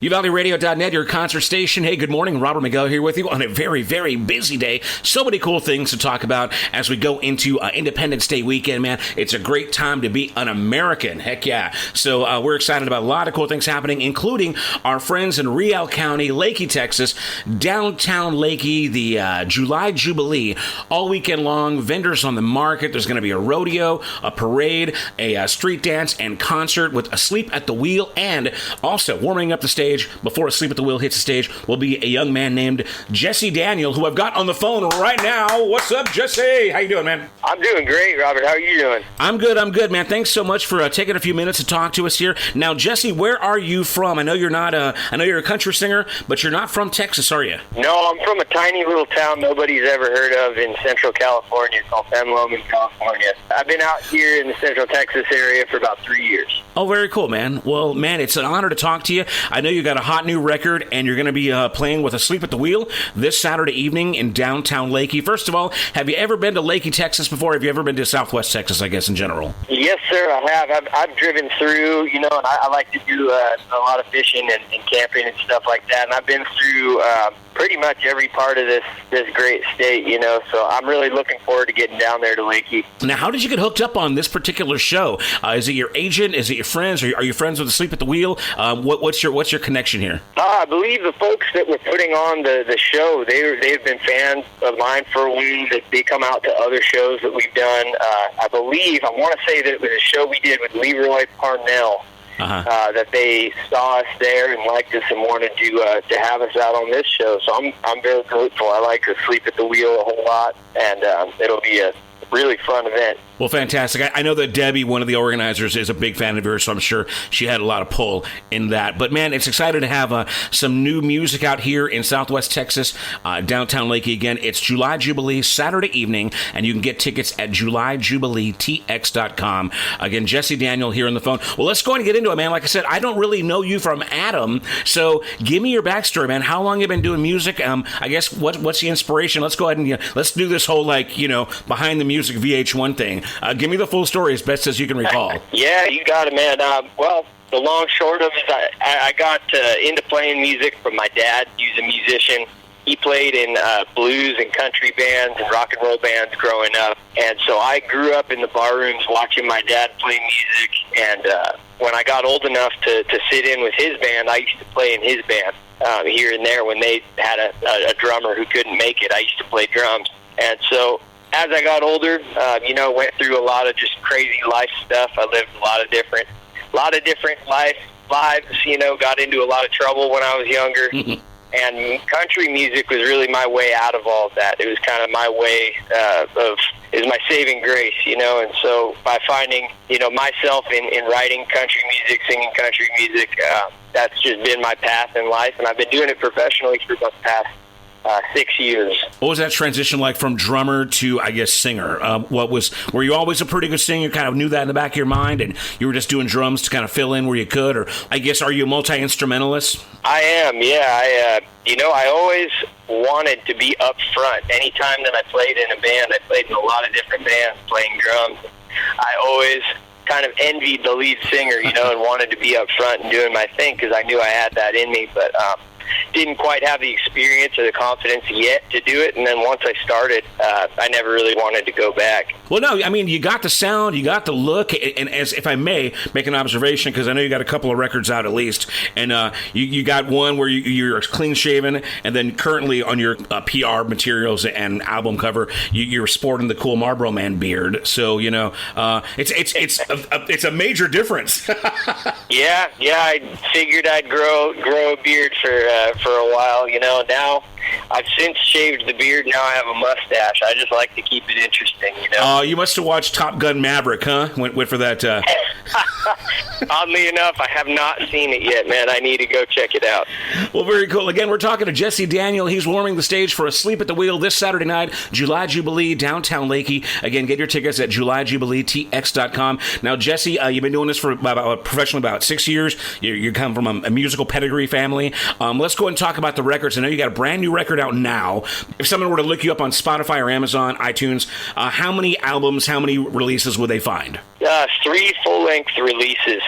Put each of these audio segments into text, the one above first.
UValleyRadio.net, your concert station. Hey, good morning. Robert Miguel here with you on a very, very busy day. So many cool things to talk about as we go into Independence Day weekend, man. It's a great time to be an American. Heck yeah. So we're excited about a lot of cool things happening, including our friends in Riel County, Leakey, Texas, Downtown Leakey, the July Jubilee, all weekend long. Vendors on the market. There's going to be a rodeo, a parade, a street dance, and concert with Asleep at the Wheel, and also warming up the stage before Asleep at the Wheel hits the stage will be a young man named Jesse Daniel, who I've got on the phone right now. What's up, Jesse? How you doing, man? I'm doing great, Robert. How are you doing? I'm good, man. Thanks so much for taking a few minutes to talk to us here. Now, Jesse, where are you from? I know you're not I know you're a country singer, but you're not from Texas, are you? No, I'm from a tiny little town nobody's ever heard of in Central California called San Loman, California. I've been out here in the Central Texas area for about 3 years. Oh, very cool, man. Well, man, it's an honor to talk to you. I know you got a hot new record, and you're going to be playing with Asleep at the Wheel this Saturday evening in Downtown Leakey. First of all, have you ever been to Leakey, Texas before? Have you ever been to Southwest Texas, I guess, in general? Yes, sir, I have. I've driven through, and I like to do a lot of fishing and camping and stuff like that, and I've been through pretty much every part of this great state, so I'm really looking forward to getting down there to Leakey. Now, how did you get hooked up on this particular show? Is it your agent? Is it your friends? Are you friends with Asleep at the Wheel? What's your connection here? I believe the folks that were putting on the show, they've been fans of mine for a while. They come out to other shows that we've done. I want to say that it was a show we did with Leroy Parnell. That they saw us there and liked us and wanted to have us out on this show. So I'm very grateful. I like to Sleep at the Wheel a whole lot, and it'll be a really fun event. Well, fantastic. I know that Debbie, one of the organizers, is a big fan of yours, so I'm sure she had a lot of pull in that. But, man, it's exciting to have some new music out here in Southwest Texas, Downtown Leakey again. It's July Jubilee, Saturday evening, and you can get tickets at JulyJubileeTX.com. Again, Jesse Daniel here on the phone. Well, let's go ahead and get into it, man. Like I said, I don't really know you from Adam, so give me your backstory, man. How long have you been doing music? I guess what's the inspiration? Let's go ahead and let's do this whole, behind the music VH1 thing. Give me the full story as best as you can recall. Yeah, you got it, man. Well, the long short of it is I got into playing music from my dad. He was a musician. He played in blues and country bands and rock and roll bands growing up. And so I grew up in the bar rooms watching my dad play music. And when I got old enough to sit in with his band, I used to play in his band here and there. When they had a drummer who couldn't make it, I used to play drums. And so as I got older, went through a lot of just crazy life stuff. I lived a lot of different lives, got into a lot of trouble when I was younger. And country music was really my way out of all of that. It was kind of my way is my saving grace, and so by finding, myself in writing country music, singing country music, that's just been my path in life, and I've been doing it professionally for the past 6 years. What was that transition like from drummer to, I guess, singer? Were you always a pretty good singer? You kind of knew that in the back of your mind, and you were just doing drums to kind of fill in where you could? Or, I guess, are you a multi-instrumentalist? I am, yeah. I always wanted to be up front. Anytime that I played in a band, I played in a lot of different bands playing drums. I always kind of envied the lead singer, and wanted to be up front and doing my thing because I knew I had that in me, but didn't quite have the experience or the confidence yet to do it. And then once I started, I never really wanted to go back. Well, no, I mean, you got the sound, you got the look, and as if I may make an observation, because I know you got a couple of records out at least, and you got one where you're clean-shaven, and then currently on your PR materials and album cover, you're sporting the cool Marlboro Man beard. So, it's a major difference. Yeah, I figured I'd grow a beard for a while, Now I've since shaved the beard. Now I have a mustache. I just like to keep it interesting, You must have watched Top Gun Maverick, huh? Went for that. Oddly enough, I have not seen it yet, man. I need to go check it out. Well, very cool. Again, we're talking to Jesse Daniel. He's warming the stage for Asleep at the Wheel this Saturday night, July Jubilee, Downtown Leakey. Again, get your tickets at JulyJubileeTX.com. Now, Jesse, you've been doing this for professionally about 6 years. You come from a musical pedigree family. Let's go ahead and talk about the records. I know you got a brand new record out now. If someone were to look you up on Spotify or Amazon, iTunes, how many albums, how many releases would they find? 3 full-length full-length releases.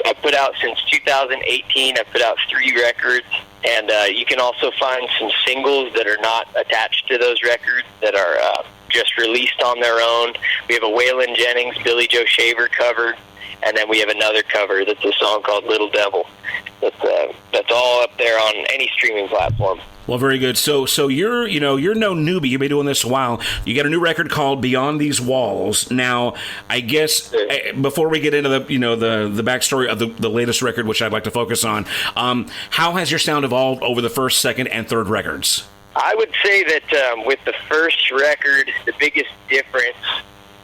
I've put out since 2018. I've put out 3 records, and you can also find some singles that are not attached to those records that are just released on their own. We have a Waylon Jennings, Billy Joe Shaver cover, and then we have another cover that's a song called Little Devil. That's all up there on any streaming platform. Well, very good. So you're no newbie. You've been doing this a while. You got a new record called Beyond These Walls. Now, I guess before we get into the backstory of the latest record, which I'd like to focus on, how has your sound evolved over the first, second, and third records? I would say that with the first record, the biggest difference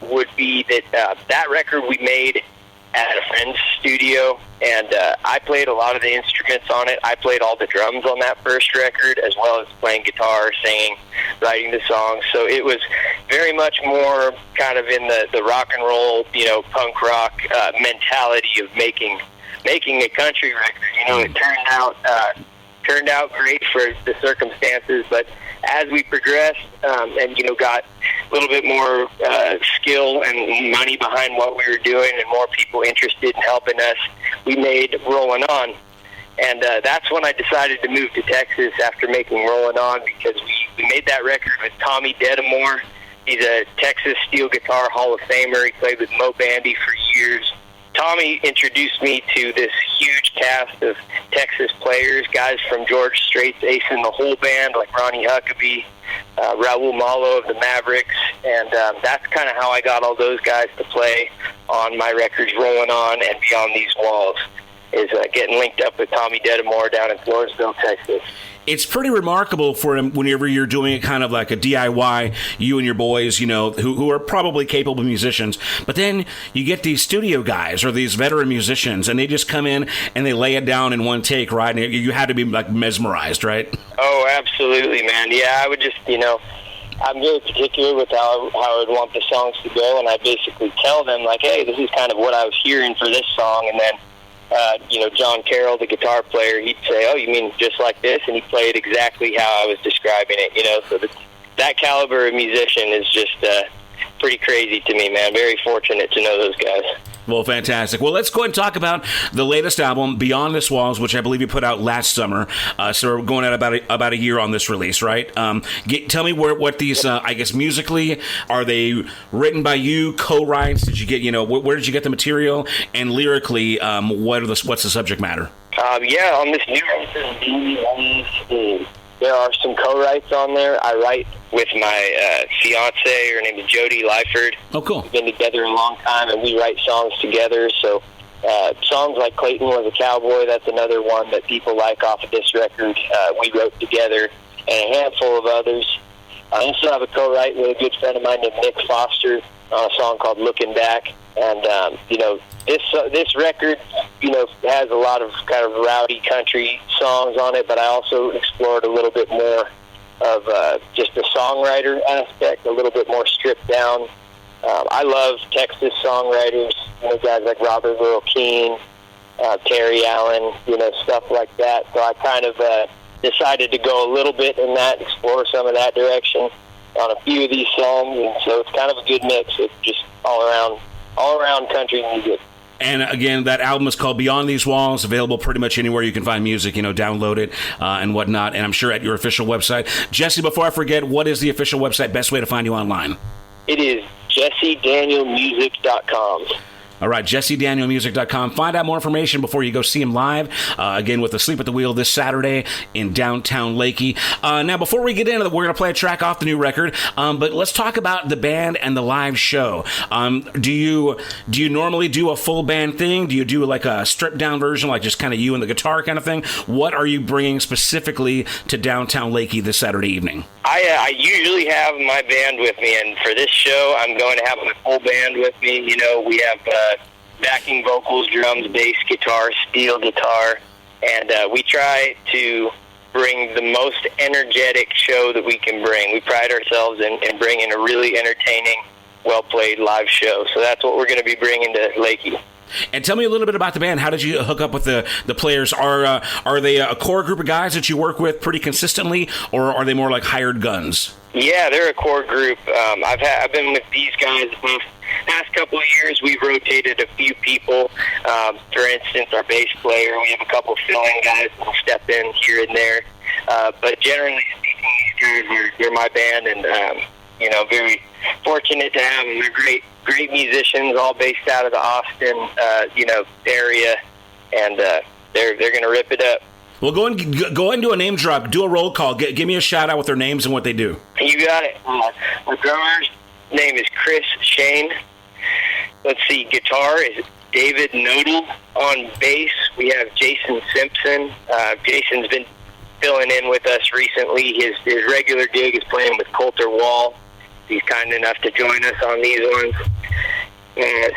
would be that that record we made at a friend's studio, and I played a lot of the instruments on it. I played all the drums on that first record, as well as playing guitar, singing, writing the songs. So it was very much more kind of in the rock and roll, punk rock mentality of making a country record. It turned out great for the circumstances, but as we progressed and got a little bit more skill and money behind what we were doing and more people interested in helping us, we made Rollin' On. And that's when I decided to move to Texas after making Rollin' On, because we made that record with Tommy Dedamore. He's a Texas steel guitar Hall of Famer. He played with Mo Bandy for years. Tommy introduced me to this huge cast of Texas players, guys from George Strait's Ace in the Hole band, like Ronnie Huckabee, Raul Malo of the Mavericks, and that's kind of how I got all those guys to play on my records Rollin' On and Beyond These Walls, is getting linked up with Tommy Dedamore down in Floresville, Texas. It's pretty remarkable for him whenever you're doing it kind of like a DIY, you and your boys, who are probably capable musicians. But then you get these studio guys or these veteran musicians, and they just come in and they lay it down in one take, right? And you had to be like mesmerized, right? Oh, absolutely, man. Yeah, I would just, I'm very particular with how I would want the songs to go, and I basically tell them, like, hey, this is kind of what I was hearing for this song, and then John Carroll, the guitar player, he'd say, oh, you mean just like this? And he played exactly how I was describing it, so that caliber of musician is just pretty crazy to me, man. Very fortunate to know those guys. Well, fantastic. Well, let's go ahead and talk about the latest album, Beyond These Walls, which I believe you put out last summer. So we're going at about a year on this release, right? Tell me what these, I guess, musically, are they written by you, co-writes? Did you get, where did you get the material? And lyrically, what's the subject matter? On this new release, there are some co-writes on there. I write with my fiance. Her name is Jody Lyford. Oh, cool. We've been together a long time, and we write songs together. So songs like Clayton Was a Cowboy, that's another one that people like off of this record. We wrote together, and a handful of others. I also have a co-write with a good friend of mine named Nick Foster on a song called Looking Back. And, this record, has a lot of kind of rowdy country songs on it, but I also explored a little bit more of just the songwriter aspect, a little bit more stripped down. I love Texas songwriters, guys like Robert Earl Keen, Terry Allen, stuff like that. So I kind of decided to go a little bit in that, explore some of that direction on a few of these songs, and so it's kind of a good mix. It's just all around country music. And again, that album is called Beyond These Walls, available pretty much anywhere you can find music, download it and whatnot, and I'm sure at your official website. Jesse, before I forget, what is the official website, best way to find you online? It is jessedanielmusic.com. All right, jessedanielmusic.com. Find out more information before you go see him live, again, with Asleep at the Wheel this Saturday in Downtown Leakey. Now, before we get into it, we're going to play a track off the new record, but let's talk about the band and the live show. Do you normally do a full band thing? Do you do like a stripped-down version, like just kind of you and the guitar kind of thing? What are you bringing specifically to Downtown Leakey this Saturday evening? I usually have my band with me, and for this show, I'm going to have my full band with me. We have backing vocals, drums, bass, guitar, steel guitar, and we try to bring the most energetic show that we can bring. We pride ourselves in bringing a really entertaining, well-played live show, so that's what we're going to be bringing to Leakey. And tell me a little bit about the band. How did you hook up with the players? Are they a core group of guys that you work with pretty consistently, or are they more like hired guns? Yeah, they're a core group. I've been with these guys past couple of years, we've rotated a few people. For instance, our bass player, we have a couple fill-in guys that will step in here and there. But generally speaking, these guys they're my band, and very fortunate to have them. They're great musicians, all based out of the Austin, area, and they're going to rip it up. Well, go and do a name drop. Do a roll call. Give me a shout out with their names and what they do. You got it. The drummer's name is Chris Shane. Let's see. Guitar is David Nodal. On bass, we have Jason Simpson. Jason's been filling in with us recently. His regular gig is playing with Coulter Wall. He's kind enough to join us on these ones.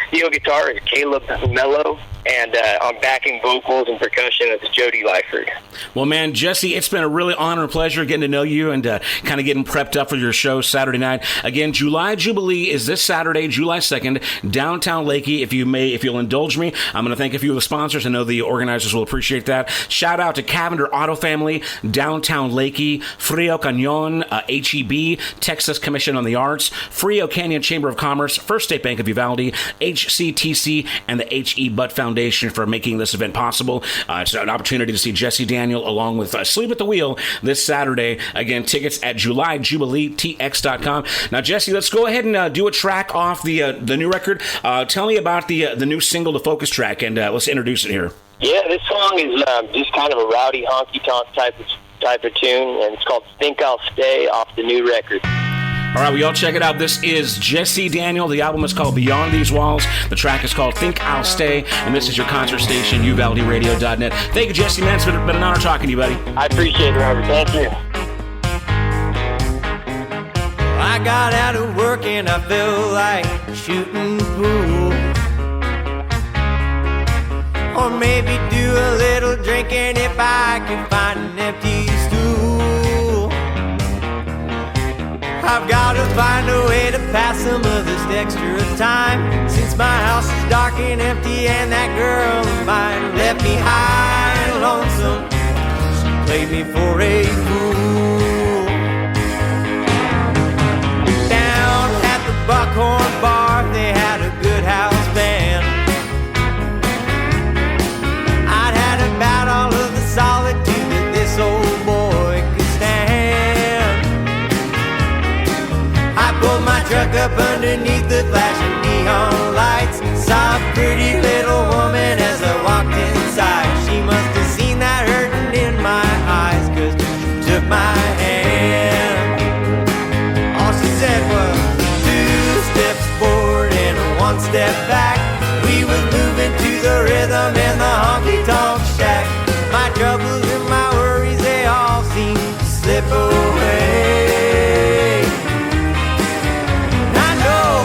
Steel guitar is Caleb Mello, and on backing vocals and percussion, it's Jody Lyford. Well, man, Jesse, it's been a really honor and pleasure getting to know you and kind of getting prepped up for your show Saturday night. Again, July Jubilee is this Saturday, July 2nd, Downtown Leakey. If you'll indulge me, I'm going to thank a few of the sponsors. I know the organizers will appreciate that. Shout out to Cavender Auto Family, Downtown Leakey, Frio Cañon, HEB, Texas Commission on the Arts, Frio Canyon Chamber of Commerce, First State Bank of Uvalde, HCTC, and the H.E. Butt Foundation for making this event possible. It's an opportunity to see Jesse Daniel along with Sleep at the Wheel this Saturday. Again, tickets at JulyJubileeTX.com. Now, Jesse, let's go ahead and do a track off the new record. Tell me about the new single, the focus track, and let's introduce it here. Yeah, this song is just kind of a rowdy honky-tonk type of tune, and it's called Think I'll Stay off the new record. All right, we all check it out. This is Jesse Daniel. The album is called Beyond These Walls. The track is called Think I'll Stay. And this is your concert station, UvaldeRadio.net. Thank you, Jesse, man. It's been an honor talking to you, buddy. I appreciate it, Robert. Thank you. I got out of work and I felt like shooting pool. Or maybe do a little drinking if I could find an empty stool. I've got to find a way to pass some of this extra time, since my house is dark and empty and that girl of mine left me high and lonesome. She played me for a fool. Down at the Buckhorn Bar, they had a good house band. I'd had about all of the solitude that this old boy could stand. I pulled my truck up underneath the flashing neon lights, saw a pretty little woman as I walked inside. She must have seen that hurting in my eyes, 'cause she took my hand. All she said was 2 steps forward and 1 step back. We was moving to the rhythm in the honky-tonk shack. My troubles and my worries, they all seemed to slip away.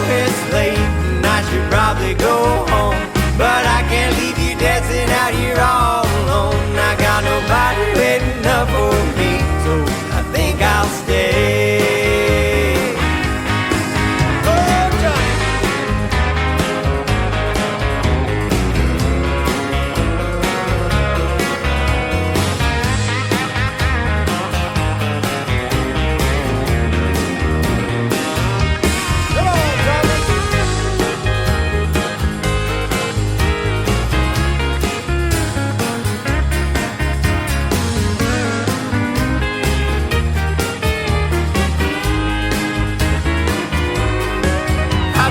It's late and I should probably go home, but I can't leave you dancing out here all alone. I got nobody waiting up for me, so I think I'll stay. Oh, Johnny.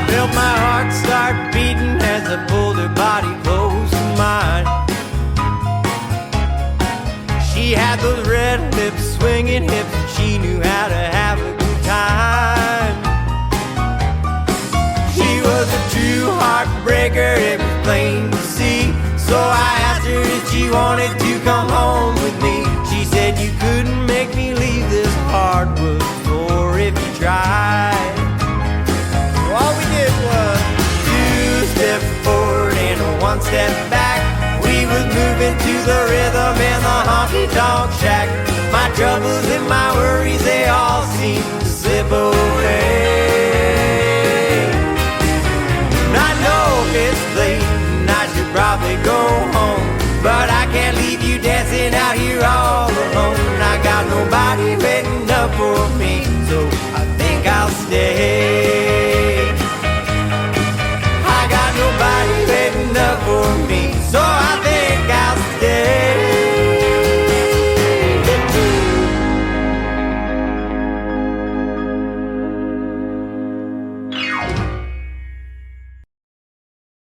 Felt my heart start beating as I pulled her body close to mine. She had those red lips, swinging hips, and she knew how to have a good time. She was a true heartbreaker, it was plain to see. So I asked her if she wanted to come home with me. She said you couldn't make me leave this hardwood floor if you tried. All we did was 2 steps forward and 1 step back. We was moving to the rhythm in the honky-tonk shack. My troubles and my worries, they all seemed to slip away. And I know it's late and I should probably go home, but I can't leave you dancing out here all alone. I got nobody waiting up for me, so I think I'll stay.